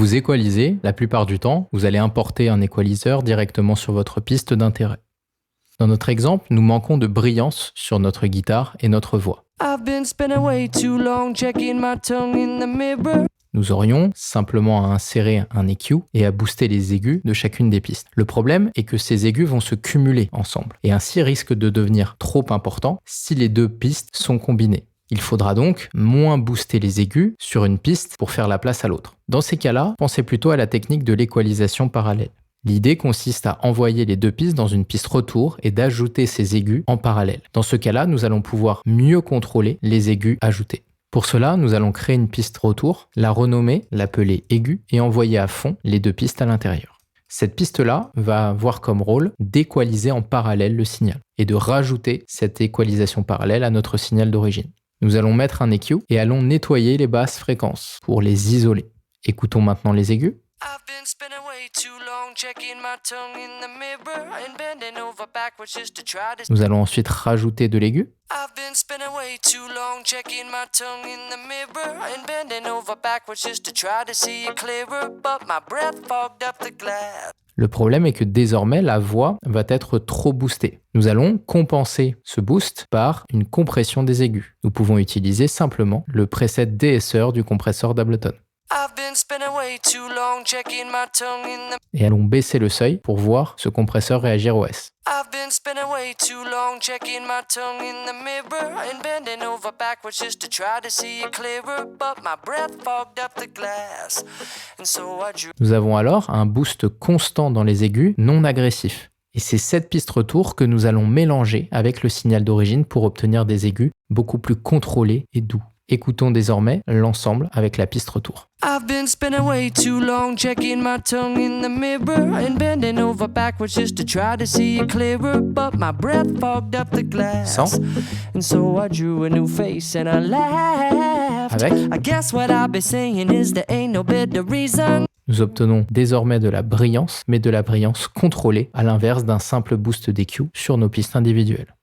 vous équalisez, la plupart du temps, vous allez importer un équaliseur directement sur votre piste d'intérêt. Dans notre exemple, nous manquons de brillance sur notre guitare et notre voix. Nous aurions simplement à insérer un EQ et à booster les aigus de chacune des pistes. Le problème est que ces aigus vont se cumuler ensemble et ainsi risquent de devenir trop importants si les deux pistes sont combinées. Il faudra donc moins booster les aigus sur une piste pour faire la place à l'autre. Dans ces cas-là, pensez plutôt à la technique de l'équalisation parallèle. L'idée consiste à envoyer les deux pistes dans une piste retour et d'ajouter ces aigus en parallèle. Dans ce cas-là, nous allons pouvoir mieux contrôler les aigus ajoutés. Pour cela, nous allons créer une piste retour, la renommer, l'appeler aigu et envoyer à fond les deux pistes à l'intérieur. Cette piste-là va avoir comme rôle d'équaliser en parallèle le signal et de rajouter cette équalisation parallèle à notre signal d'origine. Nous allons mettre un EQ et allons nettoyer les basses fréquences pour les isoler. Écoutons maintenant les aigus. Nous allons ensuite rajouter de l'aigu. Le problème est que désormais, la voix va être trop boostée. Nous allons compenser ce boost par une compression des aigus. Nous pouvons utiliser simplement le preset DSR du compresseur d'Ableton. Et allons baisser le seuil pour voir ce compresseur réagir au S. Nous avons alors un boost constant dans les aigus non agressif. Et c'est cette piste retour que nous allons mélanger avec le signal d'origine pour obtenir des aigus beaucoup plus contrôlés et doux. Écoutons désormais l'ensemble avec la piste retour. Sans. Avec. Nous obtenons désormais de la brillance, mais de la brillance contrôlée, à l'inverse d'un simple boost d'EQ sur nos pistes individuelles.